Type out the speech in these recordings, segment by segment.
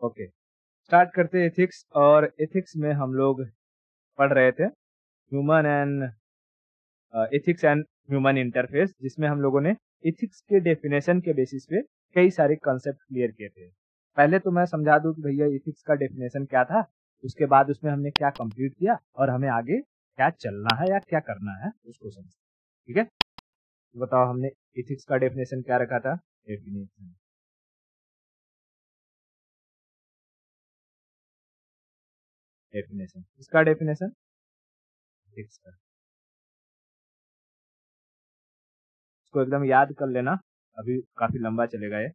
Okay, start करते हैं ethics. और एथिक्स में हम लोग पढ़ रहे थे human and ethics and human interface, जिसमें हम लोगों ने एथिक्स के डेफिनेशन के बेसिस पे कई सारे कंसेप्ट क्लियर किए थे। पहले तो मैं समझा दूं कि भैया एथिक्स का डेफिनेशन क्या था, उसके बाद उसमें हमने क्या कंप्लीट किया और हमें आगे क्या चलना है या क्या करना है उसको समझ। ठीक है, तो बताओ हमने एथिक्स का डेफिनेशन क्या रखा था। डेफिनेशन डेफिनेशन इसका डेफिनेशन एथिक्स का, इसको एकदम याद कर लेना, अभी काफी लंबा चलेगा ये।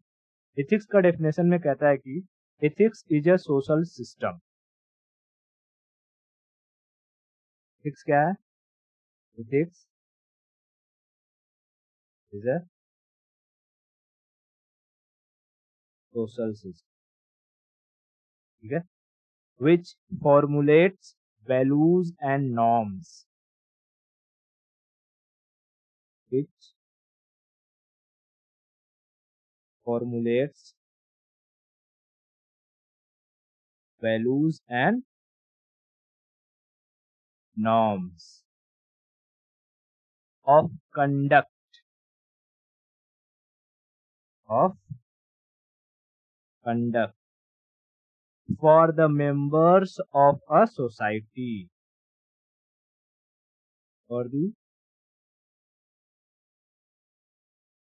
एथिक्स का डेफिनेशन में कहता है कि ethics is a social system. Ethics क्या है? Ethics is a social system, ठीक है, which formulates values and norms, which formulates values and norms of conduct of conduct for the members of a society, for the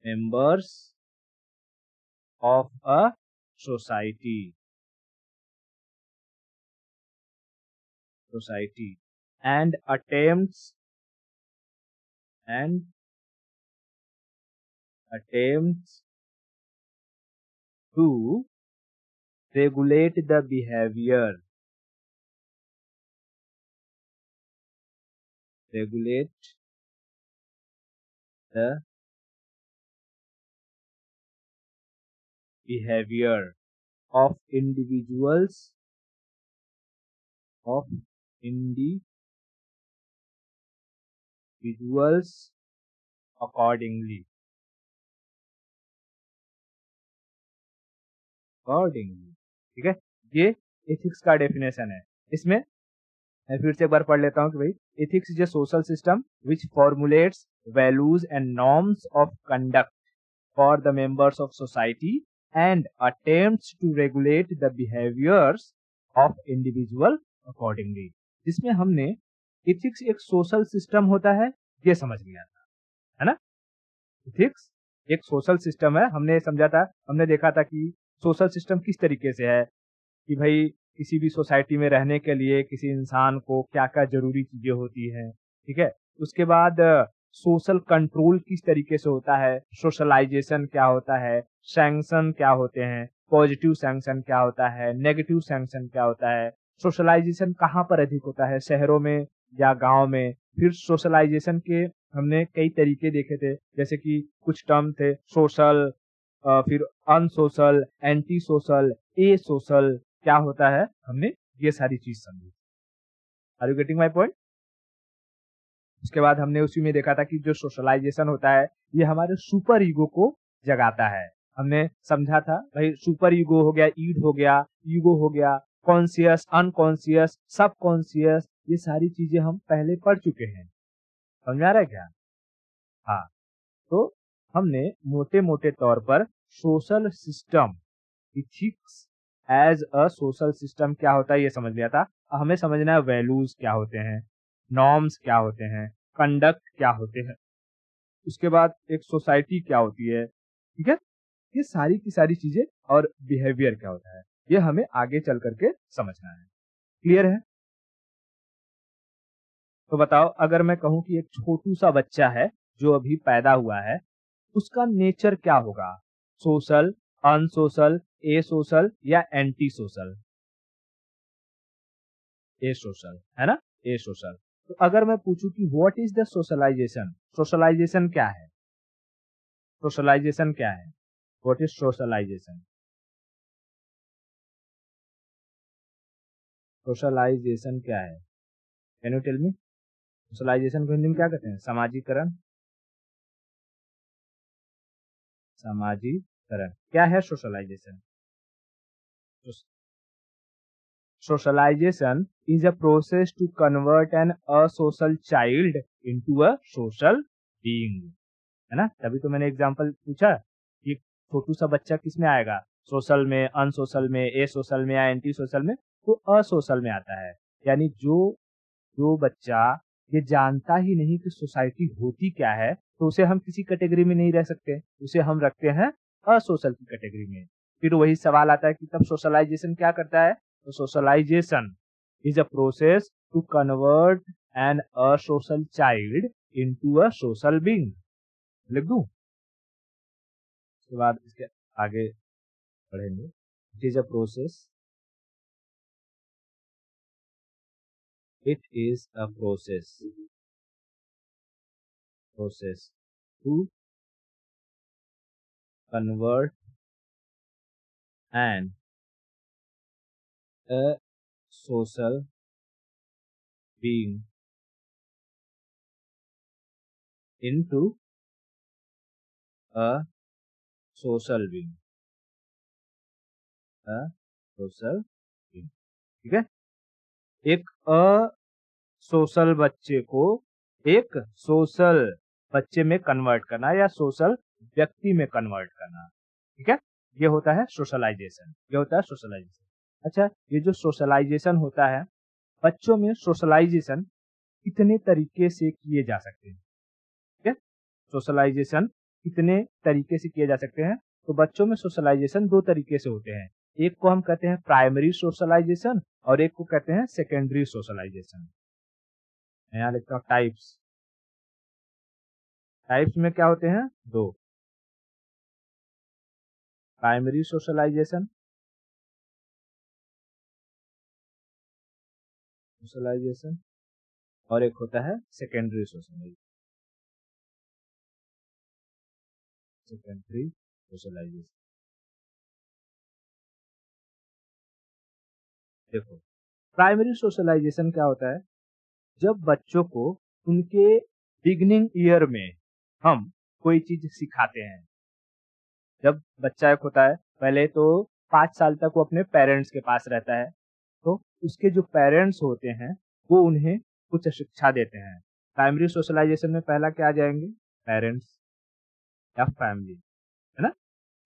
members of a society and attempts to regulate the behavior, regulate the behavior of individuals accordingly, ठीक है। ये ethics का definition है। इसमें मैं फिर से एक बार पढ़ लेता हूँ कि भाई ethics is a social system which formulates values and norms of conduct for the members of society and attempts to regulate the behaviours of individual accordingly. जिसमें हमने एथिक्स एक सोशल सिस्टम होता है ये समझ लिया था, है ना। एथिक्स एक सोशल सिस्टम है, हमने समझा था, हमने देखा था कि सोशल सिस्टम किस तरीके से है कि भाई किसी भी सोसाइटी में रहने के लिए किसी इंसान को क्या क्या जरूरी चीजें होती हैं, ठीक है। उसके बाद सोशल कंट्रोल किस तरीके से होता है, सोशलाइजेशन क्या होता है, सैंक्शन क्या होते हैं, पॉजिटिव सैंक्शन क्या होता है, नेगेटिव सैंक्शन क्या होता है, सोशलाइजेशन कहाँ पर अधिक होता है, शहरों में या गांव में। फिर सोशलाइजेशन के हमने कई तरीके देखे थे, जैसे कि कुछ टर्म थे सोशल, फिर unsocial, anti social, asocial क्या होता है, हमने ये सारी चीज समझी। Are you getting my point. उसके बाद हमने उसी में देखा था कि जो सोशलाइजेशन होता है ये हमारे सुपर ईगो को जगाता है। हमने समझा था भाई सुपर ईगो हो गया, ईगो हो गया, कॉन्शियस, अनकॉन्शियस, सब कॉन्शियस, ये सारी चीजें हम पहले पढ़ चुके हैं। समझ आ रहा है क्या? हाँ, तो हमने मोटे मोटे तौर पर social system, ethics as a social system क्या होता है ये समझ लिया था। हमें समझना है वैल्यूज क्या होते हैं, नॉर्म्स क्या होते हैं, कंडक्ट क्या होते हैं, उसके बाद एक सोसाइटी क्या होती है, ठीक है। ये सारी की सारी चीजें और बिहेवियर क्या होता है ये हमें आगे चल करके समझना है। क्लियर है? तो बताओ अगर मैं कहूं कि एक छोटू सा बच्चा है जो अभी पैदा हुआ है, उसका नेचर क्या होगा, सोशल, अनसोशल, ए सोशल या एंटी सोशल? ए सोशल, है ना, ए सोशल। तो अगर मैं पूछूं कि what is the socialization, socialization क्या है, सोशलाइजेशन क्या है, व्हाट इज सोशलाइजेशन, सोशलाइजेशन क्या है, can you tell me. Socialization को हिंदी में क्या कहते हैं? सामाजिकरण, सामाजिकरण क्या है socialization? Socialization is a process to convert an asocial child into a social being, है ना। तभी तो मैंने एग्जांपल पूछा कि छोटू सा बच्चा किस में आएगा, सोशल में, अनसोशल में, ए सोशल में या एंटी सोशल में, तो असोशल में आता है। यानी जो जो बच्चा ये जानता ही नहीं कि सोसाइटी होती क्या है, तो उसे हम किसी कैटेगरी में नहीं रह सकते, उसे हम रखते हैं असोशल की कैटेगरी में। फिर वही सवाल आता है कि तब सोशलाइजेशन क्या करता है, तो socialization is a process to convert an asocial child into a social being. लिख दूं, उसके बाद इसके आगे पढ़ेंगे। It is a process, it is a process to convert an a social being into a social being, a social being। ठीक है, एक सोशल बच्चे को एक सोशल बच्चे में कन्वर्ट करना या सोशल व्यक्ति में कन्वर्ट करना। ठीक है, ये होता है सोशलाइजेशन, ये होता है सोशलाइजेशन। अच्छा, ये जो सोशलाइजेशन होता है, बच्चों में सोशलाइजेशन कितने तरीके से किए जा सकते हैं। ठीक है, सोशलाइजेशन कितने तरीके से किए जा सकते हैं, तो बच्चों में सोशलाइजेशन दो तरीके से होते हैं। एक को हम कहते हैं प्राइमरी सोशलाइजेशन और एक को कहते हैं सेकेंडरी सोशलाइजेशन। यहाँ लिखता हूँ टाइप्स। टाइप्स में क्या होते हैं, दो, प्राइमरी सोशलाइजेशन और एक होता है सेकेंडरी सोशलाइजेशन। देखो, प्राइमरी सोशलाइजेशन क्या होता है, जब बच्चों को उनके बिगनिंग ईयर में हम कोई चीज सिखाते हैं। जब बच्चा एक होता है, पहले तो 5 साल तक वो अपने पेरेंट्स के पास रहता है, तो उसके जो पेरेंट्स होते हैं वो उन्हें कुछ शिक्षा देते हैं। प्राइमरी सोशलाइजेशन में पहला क्या आ जाएंगे, पेरेंट्स या फैमिली, है ना,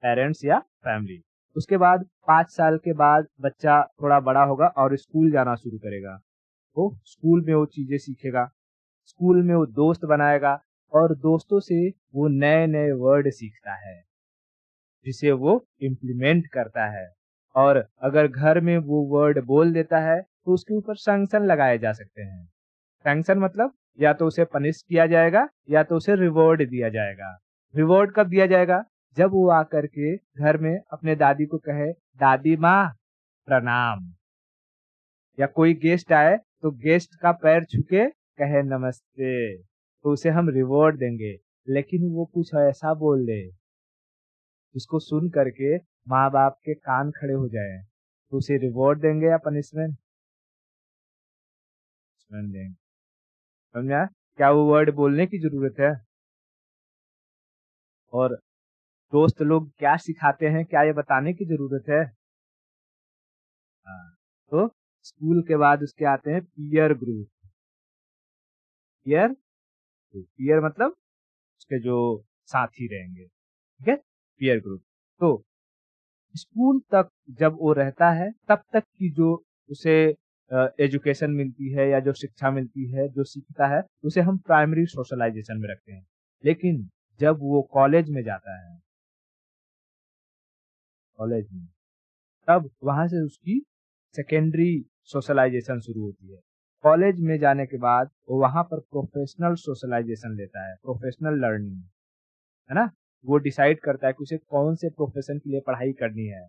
पेरेंट्स या फैमिली। उसके बाद 5 साल के बाद बच्चा थोड़ा बड़ा होगा और स्कूल जाना शुरू करेगा, तो स्कूल में वो चीजें सीखेगा, स्कूल में वो दोस्त बनाएगा और दोस्तों से वो नए नए वर्ड सीखता है जिसे वो इम्प्लीमेंट करता है। और अगर घर में वो वर्ड बोल देता है तो उसके ऊपर सैंक्शन लगाए जा सकते हैं। सैंक्शन मतलब या तो उसे पनिश किया जाएगा या तो उसे रिवॉर्ड दिया जाएगा। रिवॉर्ड कब दिया जाएगा, जब वो आकर के घर में अपने दादी को कहे, दादी माँ प्रणाम, या कोई गेस्ट आए तो गेस्ट का पैर छूके कहे नमस्ते, तो उसे हम रिवॉर्ड देंगे। लेकिन वो कुछ ऐसा बोल दे जिसको सुन करके माँ बाप के कान खड़े हो जाए, तो उसे रिवॉर्ड देंगे या पनिशमेंट, देंगे। समझा, क्या वो वर्ड बोलने की जरूरत है। और दोस्त लोग क्या सिखाते हैं, क्या ये बताने की जरूरत है। हाँ, तो स्कूल के बाद उसके आते हैं पीयर ग्रुप। पीयर, पीयर मतलब उसके जो साथी रहेंगे। ठीक है, पीयर ग्रुप। तो स्कूल तक जब वो रहता है तब तक की जो उसे एजुकेशन मिलती है या जो शिक्षा मिलती है, जो सीखता है, उसे हम प्राइमरी सोशलाइजेशन में रखते हैं। लेकिन जब वो कॉलेज में जाता है, कॉलेज में, तब वहां से उसकी सेकेंडरी सोशलाइजेशन शुरू होती है। कॉलेज में जाने के बाद वो वहां पर प्रोफेशनल सोशलाइजेशन लेता है, प्रोफेशनल लर्निंग, है ना। वो डिसाइड करता है कि उसे कौन से प्रोफेशन के लिए पढ़ाई करनी है।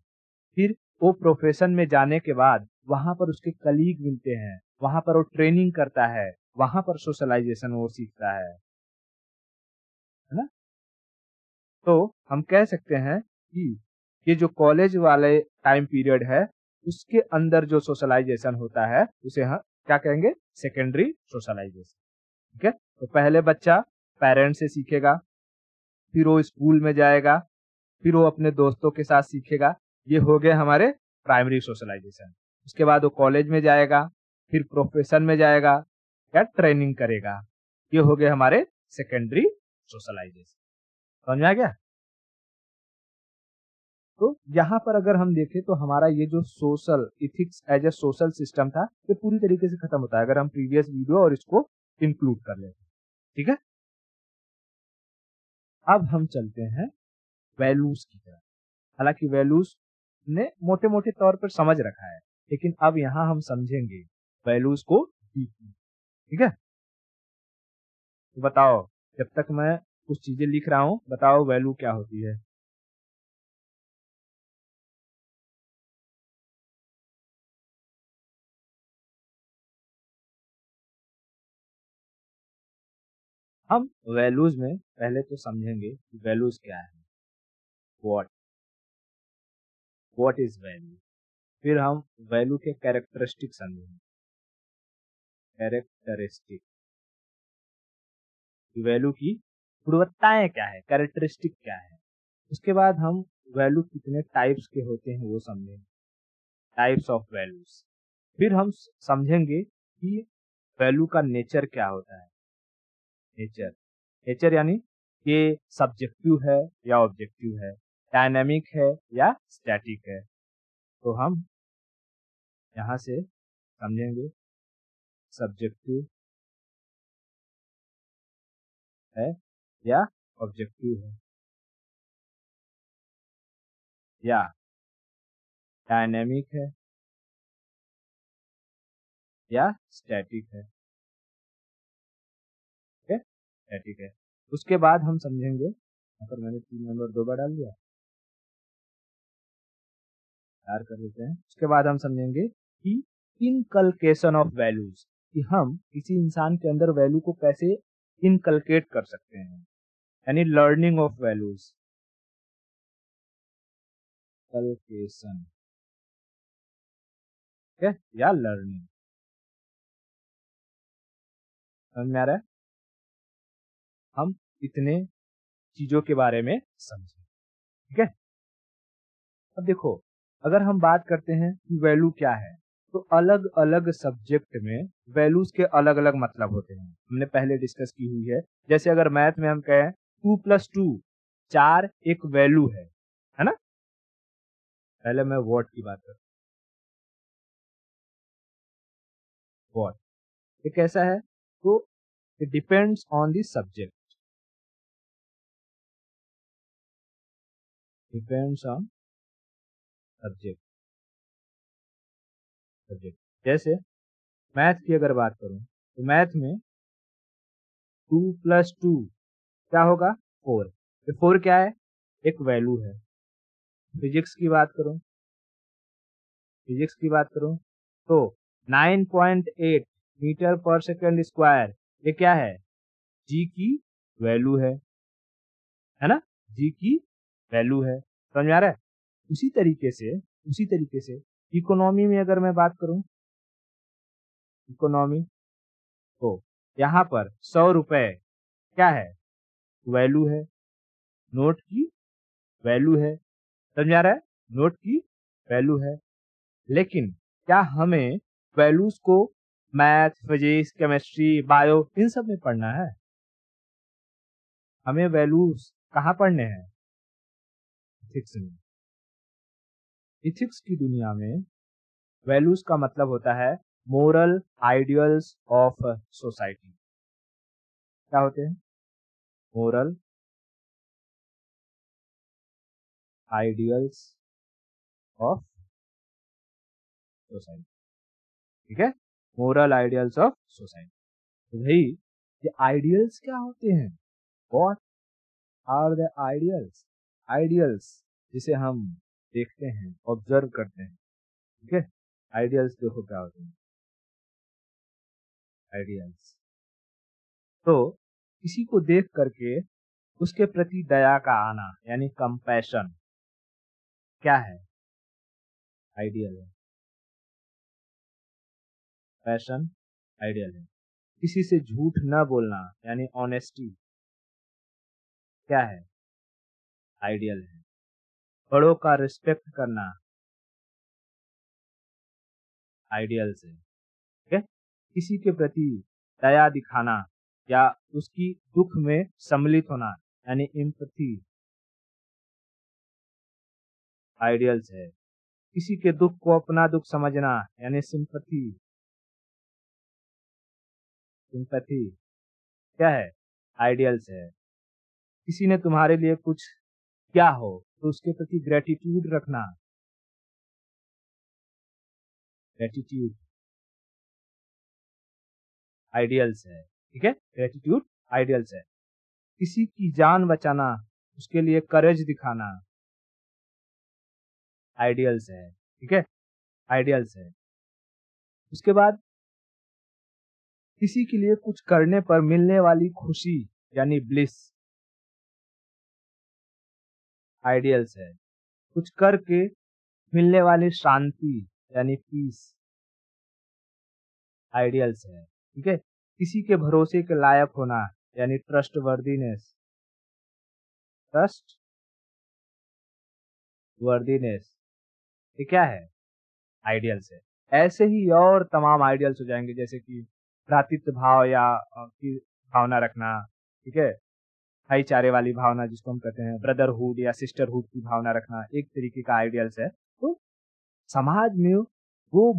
फिर वो प्रोफेशन में जाने के बाद वहां पर उसके कलीग मिलते हैं, वहां पर वो ट्रेनिंग करता है, वहां पर सोशलाइजेशन वो सीखता है ना। तो हम कह सकते हैं कि ये जो कॉलेज वाले टाइम पीरियड है, उसके अंदर जो सोशलाइजेशन होता है उसे हम क्या कहेंगे, सेकेंडरी सोशलाइजेशन। ठीक है, तो पहले बच्चा पेरेंट्स से सीखेगा, फिर वो स्कूल में जाएगा, फिर वो अपने दोस्तों के साथ सीखेगा। ये हो गए हमारे प्राइमरी सोशलाइजेशन। उसके बाद वो कॉलेज में जाएगा, फिर प्रोफेशन में जाएगा या ट्रेनिंग करेगा। ये हो गए हमारे सेकेंडरी सोशलाइजेशन। समझ में आ गया? तो यहाँ पर अगर हम देखें तो हमारा ये जो social ethics as a social system था, ये पूरी तरीके से खत्म होता है अगर हम प्रीवियस वीडियो और इसको इंक्लूड कर लेते हैं। ठीक है, अब हम चलते हैं वैल्यूज की तरफ। हालांकि वैल्यूज ने मोटे मोटे तौर पर समझ रखा है, लेकिन अब यहाँ हम समझेंगे वैल्यूज को डीपली। ठीक है, तो बताओ, जब तक मैं कुछ चीजें लिख रहा हूँ, बताओ वैल्यू क्या होती है? हम वैल्यूज में पहले तो समझेंगे कि वैल्यूज क्या है। What what is value. फिर हम वैल्यू के कैरेक्टरिस्टिक समझेंगे। कैरेक्टरिस्टिक, वैल्यू की गुणवत्ताएं क्या है, कैरेक्टरिस्टिक क्या है। उसके बाद हम वैल्यू कितने टाइप्स के होते हैं वो समझेंगे, टाइप्स ऑफ वैल्यूज। फिर हम समझेंगे कि वैल्यू का नेचर क्या होता है। नेचर, नेचर यानी ये सब्जेक्टिव है या ऑब्जेक्टिव है, डायनामिक है या स्टैटिक है। तो हम यहाँ से समझेंगे सब्जेक्टिव है या ऑब्जेक्टिव है, या डायनेमिक है या स्टैटिक है। ठीक है, स्टैटिक है। उसके बाद हम समझेंगे, यहाँ पर मैंने 3 नंबर 2 बार डाल दिया, 4 कर देते हैं। उसके बाद हम समझेंगे कि इनकलकेशन ऑफ वैल्यूज, कि हम किसी इंसान के अंदर वैल्यू को कैसे इनकलकेट कर सकते हैं, यानी लर्निंग ऑफ वैल्यूज। कलकेशन, ठीक है, या लर्निंग। समझ में आ रहा है? हम इतने चीजों के बारे में समझे। ठीक है, अब देखो, अगर हम बात करते हैं कि वैल्यू क्या है, तो अलग अलग सब्जेक्ट में वैल्यूज के अलग अलग मतलब होते हैं, हमने पहले डिस्कस की हुई है। जैसे अगर मैथ में हम कहें 2+2 4 एक वैल्यू है ना। पहले मैं व्हाट की बात करता हूँ। व्हाट ये कैसा है, तो it depends on the subject, depends on subject. Subject जैसे मैथ की अगर बात करूं, तो मैथ में 2+2 क्या होगा, 4। तो 4 क्या है, एक वैल्यू है। फिजिक्स की बात करूं, फिजिक्स की बात करूं तो 9.8 मीटर पर सेकंड स्क्वायर, ये क्या है, जी की वैल्यू है ना, जी की वैल्यू है। समझ में आ रहा है? उसी तरीके से इकोनॉमी में अगर मैं बात करूं, इकोनॉमी, तो यहाँ पर 100 रुपए क्या है, वैल्यू है, नोट की वैल्यू है। समझ में आ रहा है? नोट की वैल्यू है। लेकिन क्या हमें वैल्यूज को मैथ, फिजिक्स, केमिस्ट्री, बायो इन सब में पढ़ना है? हमें वैल्यूज कहाँ पढ़ने हैं, इथिक्स में। इथिक्स की दुनिया में वैल्यूज का मतलब होता है मोरल आइडियल्स ऑफ सोसाइटी। क्या होते हैं, मोरल आइडियल्स ऑफ सोसाइटी। ठीक है, मोरल आइडियल्स ऑफ सोसाइटी। तो भाई, ये आइडियल्स क्या होते हैं, what are the ideals. Ideals जिसे हम देखते हैं, ऑब्जर्व करते हैं। ठीक है, आइडियल्स देखो क्या होते हैं। आइडियल्स तो किसी को देख करके उसके प्रति दया का आना, यानी कंपैशन, क्या है, आइडियल है। पैशन आइडियल है। किसी से झूठ न बोलना, यानी ऑनेस्टी, क्या है, आइडियल है। बड़ों का रिस्पेक्ट करना, आइडियल्स है। ठीक है, किसी के प्रति दया दिखाना या उसकी दुख में सम्मिलित होना यानी एम्पैथी आइडियल्स है। किसी के दुख को अपना दुख समझना यानी सिंपैथी सिंपैथी क्या है? आइडियल्स है। किसी ने तुम्हारे लिए कुछ किया हो तो उसके प्रति ग्रेटिट्यूड रखना, ग्रेटिट्यूड आइडियल्स है। ठीक है, ग्रेटिट्यूड आइडियल्स है। किसी की जान बचाना, उसके लिए करेज दिखाना आइडियल्स है। ठीक है, आइडियल्स है। उसके बाद किसी के लिए कुछ करने पर मिलने वाली खुशी यानी ब्लिस आइडियल्स है। कुछ करके मिलने वाली शांति यानी पीस आइडियल्स है। ठीक है, किसी के भरोसे के लायक होना यानी ट्रस्ट वर्दीनेस, ट्रस्ट वर्दीनेस ये क्या है? आइडियल्स है। ऐसे ही और तमाम आइडियल्स हो जाएंगे जैसे कि भ्रातृत्व भाव या की भावना रखना। ठीक है, भाईचारे वाली भावना जिसको हम कहते हैं ब्रदरहुड या सिस्टरहुड की भावना रखना एक तरीके का आइडियल्स है। तो समाज में वो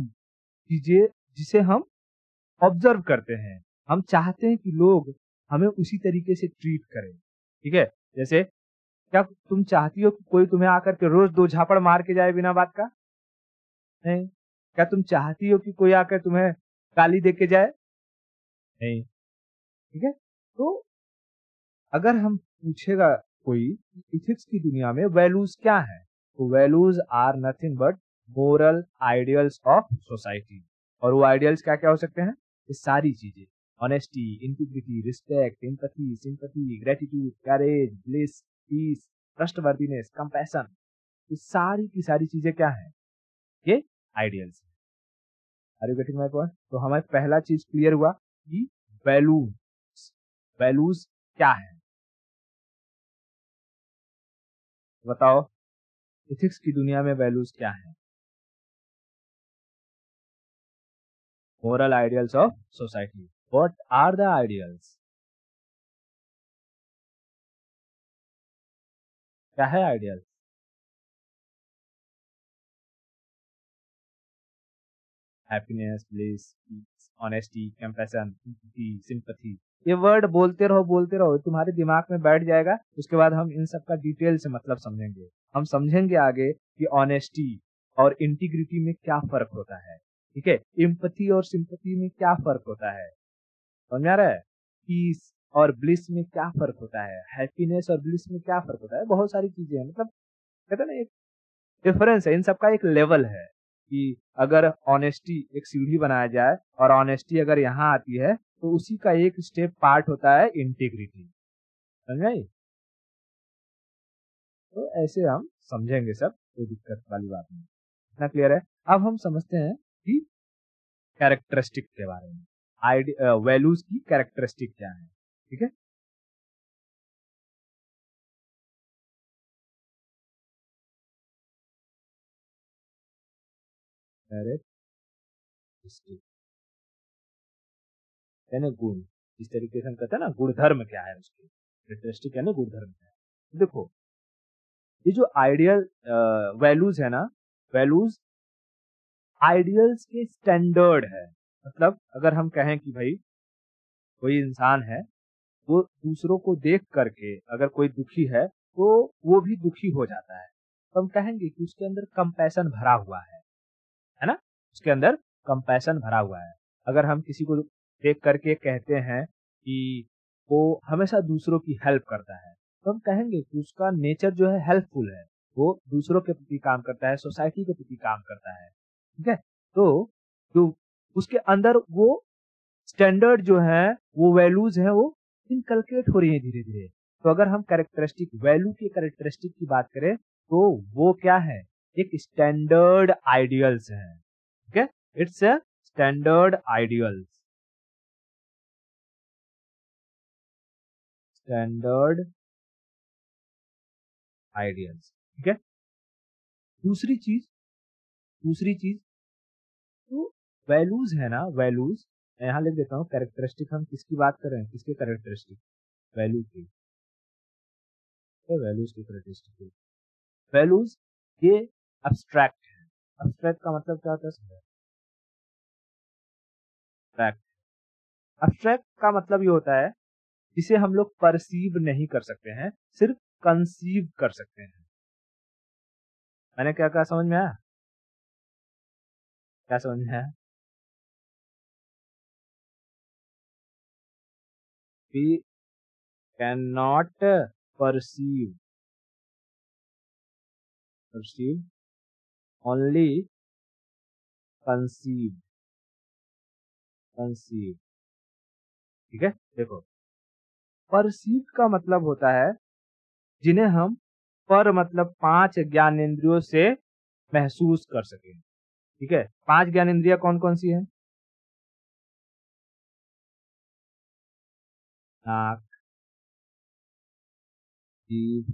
चीजें जिसे हम ऑब्जर्व करते हैं, हम चाहते हैं कि लोग हमें उसी तरीके से ट्रीट करें। ठीक है, जैसे क्या तुम चाहती हो कि कोई तुम्हें आकर के रोज 2 झापड़ मार के जाए बिना बात का? नहीं। क्या तुम चाहती हो कि कोई आकर तुम्हें गाली दे के जाए? नहीं। ठीक है, तो अगर हम पूछेगा कोई इथिक्स की दुनिया में वैल्यूज क्या है, तो values are nothing but moral ideals of society. और वो आइडियल्स क्या क्या हो सकते हैं? ये सारी चीजें, honesty, integrity, respect, empathy, sympathy, gratitude, courage, bliss, peace, trustworthiness, compassion, ये सारी की सारी चीजें क्या है? ये आइडियल्स है। Are you getting my point? तो हमें पहला चीज क्लियर हुआ कि वैल्यूज वैल्यूज क्या है। बताओ इथिक्स की दुनिया में वैल्यूज क्या है? Moral ideals of society. What are the ideals? क्या है ideal? Happiness, bliss, peace, honesty, compassion, sympathy. ये वर्ड बोलते रहो, तुम्हारे दिमाग में बैठ जाएगा। उसके बाद हम इन सब का डिटेल से मतलब समझेंगे। हम समझेंगे आगे कि ऑनेस्टी और इंटीग्रिटी में क्या फर्क होता है। ठीक है, एम्पैथी और सिंपैथी में क्या फर्क होता है, समझ आ रहा है? पीस और ब्लिस में क्या फर्क होता है, हैप्पीनेस और ब्लिस में क्या फर्क होता है, बहुत सारी चीजें हैं। मतलब कहते हैं ना, एक डिफरेंस है, इन सबका एक लेवल है कि अगर ऑनेस्टी एक सीढ़ी बनाया जाए और ऑनेस्टी अगर यहाँ आती है तो उसी का एक स्टेप पार्ट होता है इंटीग्रिटी। समझ आई? तो ऐसे हम समझेंगे सब, कोई दिक्कत वाली बात नहीं। इतना क्लियर है? अब हम समझते हैं कि कैरेक्टरिस्टिक के बारे में, वैल्यूज की कैरेक्टरिस्टिक क्या है। ठीक है, कैरेक्टरिस्टिक यानी गुण। इस तरीके से हम कहते हैं ना गुण धर्म क्या है उसके, कैरेक्टरिस्टिक यानी गुण धर्म क्या है। देखो ये जो आइडियल वैल्यूज है ना, वैल्यूज आइडियल्स के स्टैंडर्ड है। मतलब अगर हम कहें कि भाई कोई इंसान है, वो दूसरों को देख करके अगर कोई दुखी है तो वो भी दुखी हो जाता है, तो हम कहेंगे कि उसके अंदर कंपैशन भरा हुआ है ना? उसके अंदर कंपैशन भरा हुआ है। अगर हम किसी को देख करके कहते हैं कि वो हमेशा दूसरों की हेल्प करता है, तो हम कहेंगे कि उसका नेचर जो है हेल्पफुल है, वो दूसरों के प्रति काम करता है, सोसाइटी के प्रति काम करता है। ठीक है, तो जो उसके अंदर वो स्टैंडर्ड जो है, वो वैल्यूज है, वो इनकलकेट हो रही है धीरे धीरे। तो अगर हम कैरेक्टरिस्टिक वैल्यू की कैरेक्टरिस्टिक की बात करें तो वो क्या है? एक स्टैंडर्ड आइडियल्स है। ठीक है, it's a standard ideals, standard ideals. ठीक है, दूसरी चीज दूसरी चीज, तो वैल्यूज है ना, वैल्यूज यहाँ लिख देता हूँ। कैरेक्टरिस्टिक हम किसकी बात कर रहे हैं, किसके कैरेक्टरिस्टिक, वैल्यू की, वैल्यूज की कैरेक्टरिस्टिक। वैल्यूज ये अब्स्ट्रैक्ट है। अब्स्ट्रैक्ट का मतलब क्या होता है, अब्स्ट्रैक्ट। अब्स्ट्रैक्ट का मतलब ये होता है जिसे हम लोग परसीव नहीं कर सकते हैं, सिर्फ कंसीव कर सकते हैं। मैंने क्या कहा, समझ में आया, क्या समझ में आया? We cannot perceive only conceive। ठीक है, देखो परसीव का मतलब होता है जिन्हें हम पर मतलब 5 ज्ञानेंद्रियों से महसूस कर सके। ठीक है, 5 ज्ञानेंद्रियां कौन कौन सी हैं? नाक, जीभ,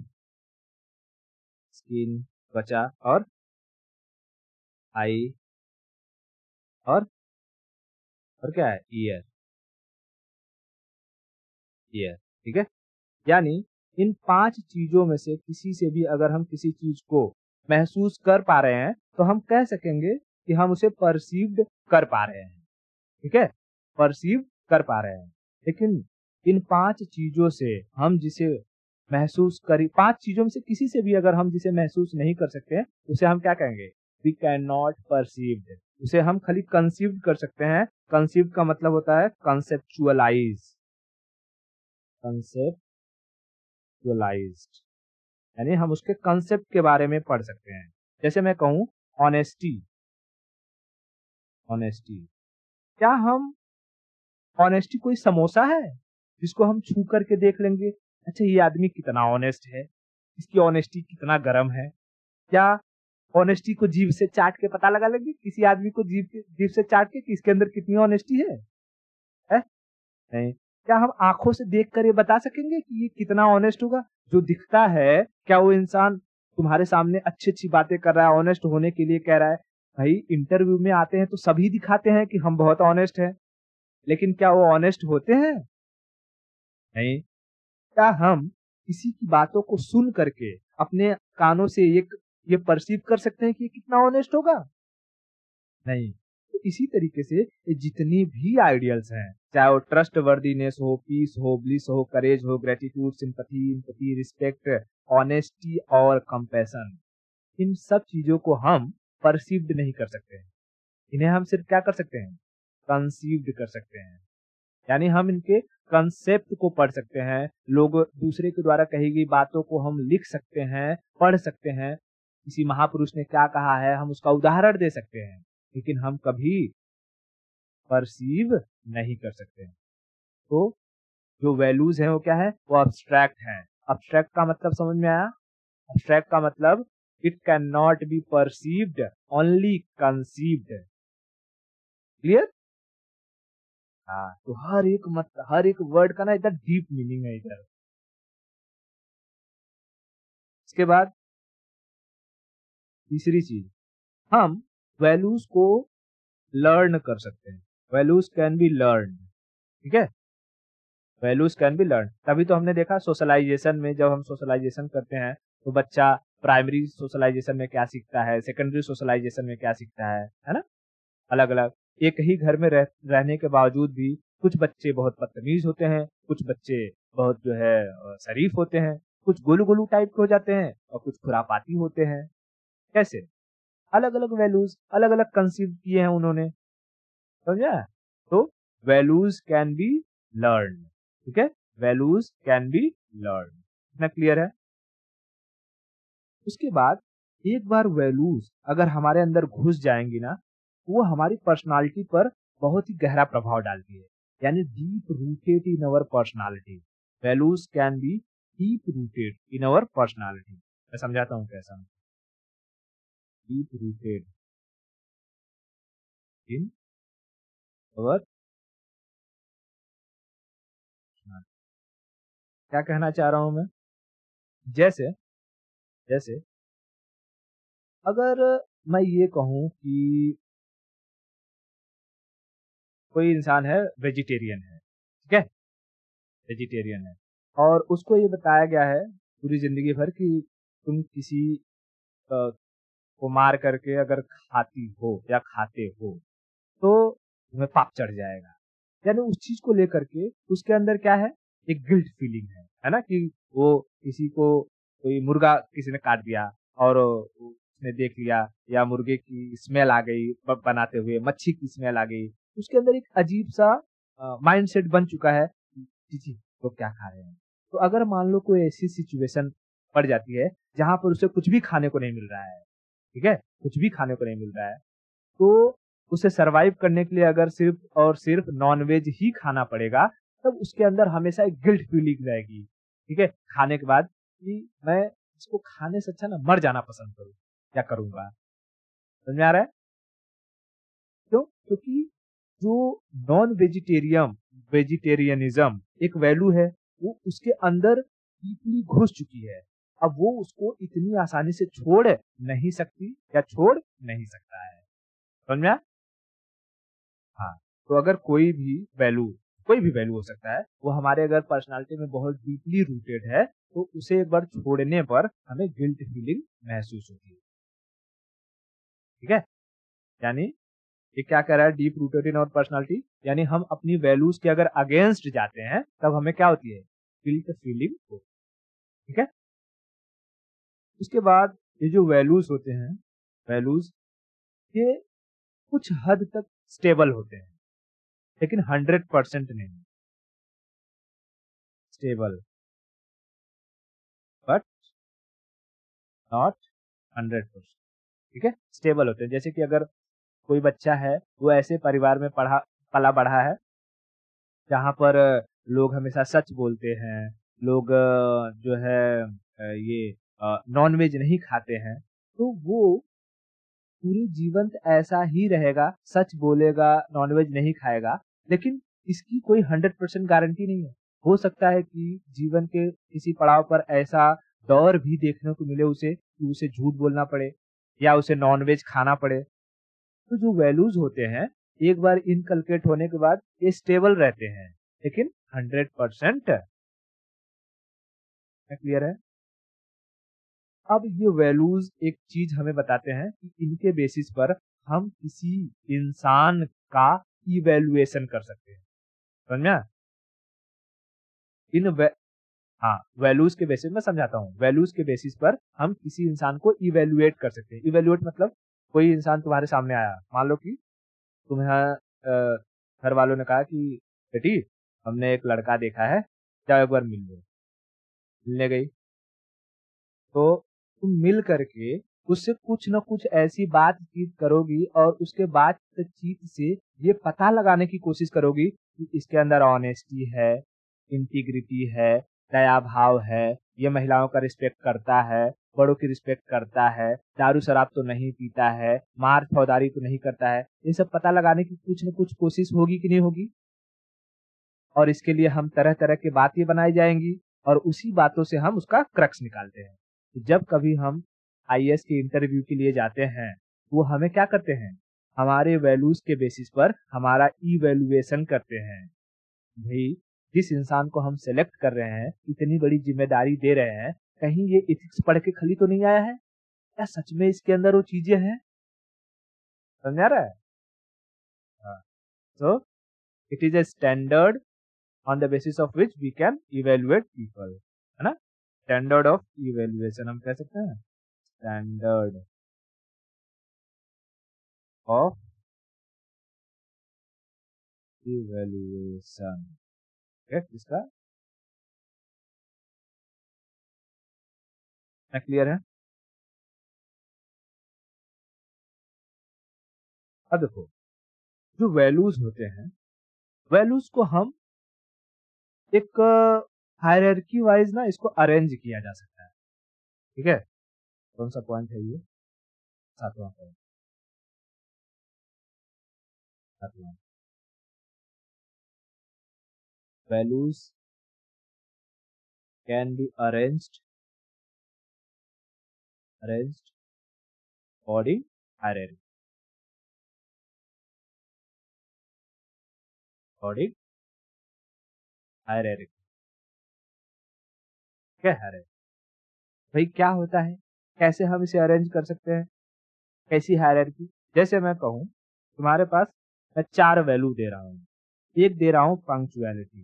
स्किन, त्वचा, आई, और क्या है, ईयर। ठीक है, यानी इन 5 चीजों में से किसी से भी अगर हम किसी चीज को महसूस कर पा रहे हैं तो हम कह सकेंगे कि हम उसे परसीव्ड कर पा रहे हैं। ठीक है, परसीव कर पा रहे हैं। लेकिन इन 5 चीजों से हम जिसे महसूस करी, 5 चीजों में से किसी से भी अगर हम जिसे महसूस नहीं कर सकते उसे हम क्या कहेंगे, वी कैन नॉट परसीव्ड। उसे हम खाली कंसीव्ड कर सकते हैं। कंसीव्ड का मतलब होता है कंसेप्चुअलाइज, कंसेप्चुअलाइज्ड, यानी हम उसके कंसेप्ट के बारे में पढ़ सकते हैं। जैसे मैं कहूं ऑनेस्टी, ऑनेस्टी, क्या हम ऑनेस्टी कोई समोसा है जिसको हम छू करके देख लेंगे, अच्छा ये आदमी कितना ऑनेस्ट है, इसकी ऑनेस्टी कितना गर्म है? क्या ऑनेस्टी को जीभ से चाट के पता लगा लेंगे किसी आदमी को, जीभ से चाट के कि इसके अंदर कितनी ऑनेस्टी है? नहीं। क्या हम आंखों से देख कर ये बता सकेंगे कि ये कितना ऑनेस्ट होगा? जो दिखता है, क्या वो इंसान तुम्हारे सामने अच्छी अच्छी बातें कर रहा है, ऑनेस्ट होने के लिए कह रहा है? भाई इंटरव्यू में आते हैं तो सभी दिखाते हैं कि हम बहुत ऑनेस्ट हैं, लेकिन क्या वो ऑनेस्ट होते हैं? नहीं। क्या हम किसी की बातों को सुन करके अपने कानों से ये परसीव कर सकते हैं कि ये कितना ऑनेस्ट होगा? नहीं। तो इसी तरीके से ये जितनी भी आइडियल्स हैं, चाहे वो ट्रस्ट वर्दीनेस हो, पीस हो, ब्लिस हो, करेज हो, gratitude, sympathy, empathy, respect, honesty और कंपैशन, इन सब चीजों को हम परसीव्ड नहीं कर सकते हैं। इन्हें हम सिर्फ क्या कर सकते हैं, कंसीव्ड कर सकते हैं। यानी हम इनके कंसेप्ट को पढ़ सकते हैं, लोग दूसरे के द्वारा कही गई बातों को हम लिख सकते हैं, पढ़ सकते हैं, किसी महापुरुष ने क्या कहा है हम उसका उदाहरण दे सकते हैं, लेकिन हम कभी परसीव नहीं कर सकते हैं। तो जो वैल्यूज हैं वो क्या है, वो अब्स्ट्रैक्ट हैं। अब्स्ट्रैक्ट का मतलब समझ में आया? अब्स्ट्रैक्ट का मतलब it can not be perceived, only conceived. Clear? हाँ, तो हर एक वर्ड का ना इधर डीप मीनिंग है इधर। इसके बाद तीसरी चीज, हम वैल्यूज को लर्न कर सकते हैं। Values can be learn. ठीक है, वैल्यूज कैन बी लर्न। तभी तो हमने देखा सोशलाइजेशन में, जब हम सोशलाइजेशन करते हैं तो बच्चा प्राइमरी सोशलाइजेशन में क्या सीखता है, सेकेंडरी सोशलाइजेशन में क्या सीखता है ना? अलग अलग एक ही घर में रहने के बावजूद भी कुछ बच्चे बहुत बदतमीज होते हैं, कुछ बच्चे बहुत जो है शरीफ होते हैं, कुछ गोलू गोलू टाइप के हो जाते हैं और कुछ खुरापाती होते हैं। कैसे? अलग अलग वैल्यूज, अलग अलग कंसीव किए हैं उन्होंने। समझा? तो वैल्यूज कैन बी लर्न। ठीक है, वैल्यूज कैन बी लर्न। इतना क्लियर है? उसके बाद एक बार वैल्यूज अगर हमारे अंदर घुस जाएंगी ना, वो हमारी पर्सनालिटी पर बहुत ही गहरा प्रभाव डालती है, यानी deep rooted in our personality. Values can be deep rooted in our personality. मैं समझाता हूँ कैसा। डीप रूटेड इन अवर, क्या कहना चाह रहा हूं मैं, जैसे जैसे अगर मैं ये कहूं कि कोई इंसान है वेजिटेरियन है, ठीक है, वेजिटेरियन है, और उसको ये बताया गया है पूरी जिंदगी भर कि तुम किसी को मार करके अगर खाती हो या खाते हो तो तुम्हें पाप चढ़ जाएगा। यानी उस चीज को लेकर के उसके अंदर क्या है, एक गिल्ट फीलिंग है ना, कि वो किसी को, कोई मुर्गा किसी ने काट दिया और उसने देख लिया, या मुर्गे की स्मेल आ गई बनाते हुए, मच्छी की स्मेल आ गई, उसके अंदर एक अजीब सा माइंडसेट बन चुका है कि जी तो क्या खा रहे हैं। तो अगर मान लो कोई ऐसी सिचुएशन पड़ जाती है जहां पर उसे कुछ भी खाने को नहीं मिल रहा है, ठीक है, कुछ भी खाने को नहीं मिल रहा है, तो उसे सरवाइव करने के लिए अगर सिर्फ और सिर्फ नॉनवेज ही खाना पड़ेगा, तब उसके अंदर हमेशा एक गिल्ट फीलिंग रहेगी, ठीक है, खाने के बाद, कि मैं इसको खाने से अच्छा ना मर जाना पसंद करूँ, क्या करूँगा? समझ में आ रहा है? क्यों? क्योंकि जो नॉन वेजिटेरियन वेजिटेरियनिज्म एक वैल्यू है, वो उसके अंदर डीपली घुस चुकी है। अब वो उसको इतनी आसानी से छोड़ नहीं सकती या छोड़ नहीं सकता है। समझ में आया? हाँ, तो अगर कोई भी वैल्यू हो सकता है, वो हमारे अगर पर्सनालिटी में बहुत डीपली रूटेड है, तो उसे एक बार छोड़ने पर हमें गिल्ट फीलिंग महसूस होती है। ठीक है? यानी ये क्या कह रहा है, deep rooted in our personality, यानी हम अपनी वैल्यूज के अगर अगेंस्ट जाते हैं, तब हमें क्या होती है, गिल्ट फीलिंग होती है। ठीक है? उसके बाद ये जो वैल्यूज होते हैं, वैल्यूज ये कुछ हद तक स्टेबल होते हैं, लेकिन 100% नहीं स्टेबल, बट नॉट 100%। ठीक है, स्टेबल होते हैं। जैसे कि अगर कोई बच्चा है, वो ऐसे परिवार में पला बढ़ा है जहाँ पर लोग हमेशा सच बोलते हैं, लोग जो है ये नॉन वेज नहीं खाते हैं, तो वो पूरे जीवन ऐसा ही रहेगा, सच बोलेगा, नॉनवेज नहीं खाएगा, लेकिन इसकी कोई 100% गारंटी नहीं है। हो सकता है कि जीवन के किसी पड़ाव पर ऐसा दौर भी देखने को मिले उसे, कि उसे झूठ बोलना पड़े या उसे नॉनवेज खाना पड़े। तो जो वैल्यूज होते हैं, एक बार इनकलकेट होने के बाद ये स्टेबल रहते हैं, लेकिन 100% क्लियर है। अब ये वैल्यूज एक चीज हमें बताते हैं कि इनके बेसिस पर हम किसी इंसान का इवैल्यूएशन कर सकते हैं। समझ में आया? इन वे, हाँ, वैल्यूज के बेसिस में समझाता हूँ, वैल्यूज के बेसिस पर हम किसी इंसान को इवैल्यूएट कर सकते हैं। इवैल्यूएट मतलब कोई इंसान तुम्हारे सामने आया, मान लो कि तुम्हें घर वालों ने कहा कि बेटी हमने एक लड़का देखा है, जाओ एक बार मिल लो। मिलने गई, तो तुम मिल करके उससे कुछ न कुछ ऐसी बातचीत करोगी और उसके बातचीत से ये पता लगाने की कोशिश करोगी कि इसके अंदर ऑनेस्टी है, इंटीग्रिटी है, दया भाव है, ये महिलाओं का रिस्पेक्ट करता है, बड़ों की रिस्पेक्ट करता है, दारू शराब तो नहीं पीता है, मार फौदारी तो नहीं करता है। ये सब पता लगाने की कुछ न कुछ कोशिश होगी कि नहीं होगी? और इसके लिए हम तरह तरह की बातें बनाई जाएंगी और उसी बातों से हम उसका क्रक्स निकालते हैं। तो जब कभी हम आईएएस के इंटरव्यू के लिए जाते हैं, वो हमें क्या करते हैं, हमारे वैल्यूज के बेसिस पर हमारा इवैल्यूएशन करते हैं। भाई, जिस इंसान को हम सेलेक्ट कर रहे हैं, इतनी बड़ी जिम्मेदारी दे रहे हैं, कहीं ये एथिक्स पढ़ के खाली तो नहीं आया है? क्या सच में इसके अंदर वो चीजें हैं? समझ आ रहा है? So it is a standard on the basis of which we can evaluate people, है ना? स्टैंडर्ड ऑफ इवेल्युएशन हम कह सकते हैं, स्टैंडर्ड ऑफ इवेल्युएशन। इसका क्लियर है? अब देखो, जो वैल्यूज होते हैं, वैल्यूज को हम एक हायरार्की वाइज ना इसको अरेंज किया जा सकता है। ठीक है, कौन सा पॉइंट है ये? सातवां पॉइंट, सातवां। Values can be arranged according hierarchy. According hierarchy. क्या हायरार्की भाई क्या होता है, कैसे हम इसे अरेंज कर सकते हैं, कैसी हायरार्की? जैसे मैं कहूँ तुम्हारे पास मैं 4 वैल्यू दे रहा हूँ, एक दे रहा हूँ पंक्चुअलिटी,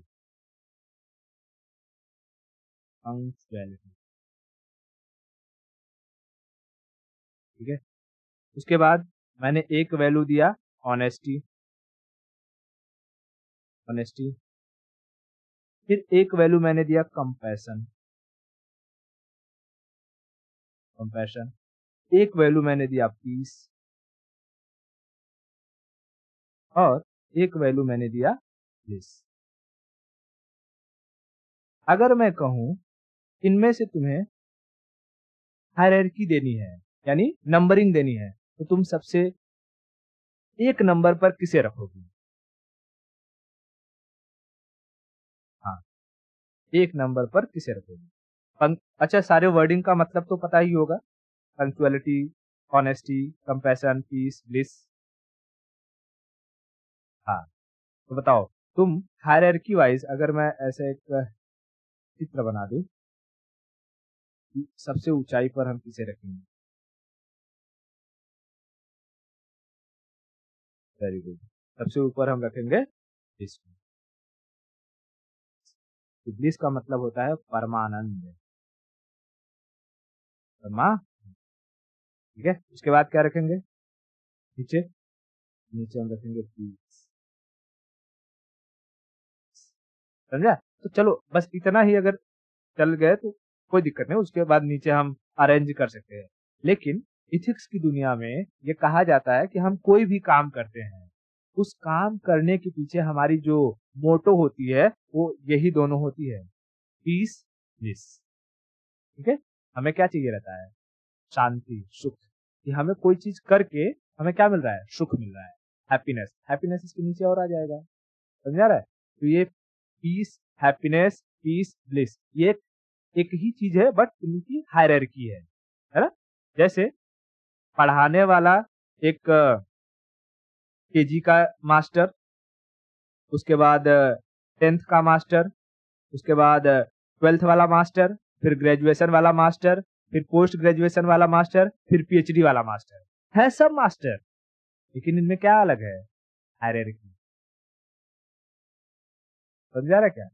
पंक्चुअलिटी ठीक है। उसके बाद मैंने एक वैल्यू दिया ऑनेस्टी, ऑनेस्टी। फिर एक वैल्यू मैंने दिया कंपैशन, कंपैशन। एक वैल्यू मैंने दिया पीस और एक वैल्यू मैंने दिया ब्लिस। अगर मैं कहूं इनमें से तुम्हें हायरार्की देनी है यानी नंबरिंग देनी है तो तुम सबसे एक नंबर पर किसे रखोगी? हाँ, एक नंबर पर किसे रखोगी? अच्छा, सारे वर्डिंग का मतलब तो पता ही होगा, punctuality, honesty, compassion, peace, bliss. हाँ, तो बताओ तुम हायरार्की वाइज अगर मैं ऐसे एक चित्र बना दूं कि सबसे ऊंचाई पर हम किसे रखेंगे? वेरी गुड, सबसे ऊपर हम रखेंगे इसको। इब्लिस का मतलब होता है परमानंद, परमा, ठीक है। उसके बाद क्या रखेंगे नीचे? नीचे हम रखेंगे पीस, समझा? तो चलो बस इतना ही अगर चल गए तो कोई दिक्कत नहीं, उसके बाद नीचे हम अरेंज कर सकते हैं। लेकिन इथिक्स की दुनिया में ये कहा जाता है कि हम कोई भी काम करते हैं, उस काम करने के पीछे हमारी जो मोटो होती है वो यही दोनों होती है, पीस, ब्लिस, ठीक है। हमें क्या चाहिए रहता है? शांति, सुख, कि हमें कोई चीज करके हमें क्या मिल रहा है? सुख मिल रहा है, हैप्पीनेस। हैप्पीनेस इसके नीचे और आ जाएगा, समझा रहा है? तो ये पीस, हैप्पीनेस, पीस, ब्लिस, ये एक ही चीज है बट इनकी हायरार्की है ना? जैसे पढ़ाने वाला एक केजी का मास्टर, उसके बाद 10th का मास्टर, उसके बाद 12th वाला मास्टर, फिर ग्रेजुएशन वाला मास्टर, फिर पोस्ट ग्रेजुएशन वाला मास्टर, फिर पीएचडी वाला मास्टर, है सब मास्टर, लेकिन इनमें क्या अलग है? हायरार्की। समझा रहा क्या?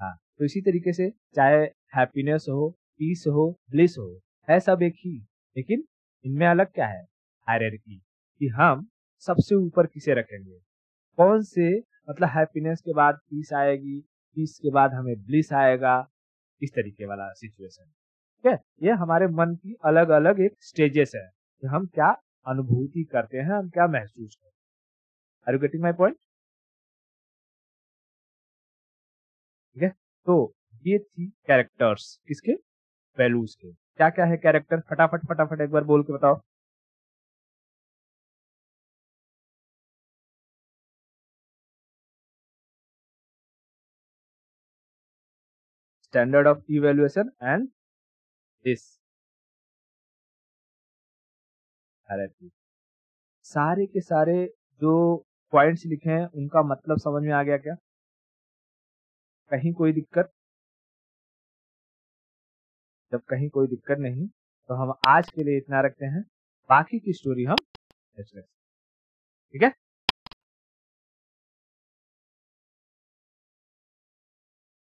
हाँ, तो इसी तरीके से चाहे हैप्पीनेस हो, पीस हो, ब्लिस हो, है सब एक ही, लेकिन इनमें अलग क्या है? हायरार्की, कि हम सबसे ऊपर किसे रखेंगे, कौन से, मतलब हैप्पीनेस के बाद पीस आएगी, पीस के बाद हमें ब्लिस आएगा, इस तरीके वाला सिचुएशन। ठीक है, ये हमारे मन की अलग अलग एक स्टेजेस है कि हम क्या अनुभूति करते हैं, हम क्या महसूस करते हैं। Are you getting my point? ठीक है, तो ये थी कैरेक्टर्स किसके? वैल्यूज के। क्या क्या है कैरेक्टर? फटाफट फटाफट एक बार बोल के बताओ। Standard of evaluation and this hierarchy. सारे के सारे जो पॉइंट्स लिखे हैं उनका मतलब समझ में आ गया क्या? कहीं कोई दिक्कत? जब कहीं कोई दिक्कत नहीं तो हम आज के लिए इतना रखते हैं, बाकी की स्टोरी हम नेक्स्ट, ठीक है।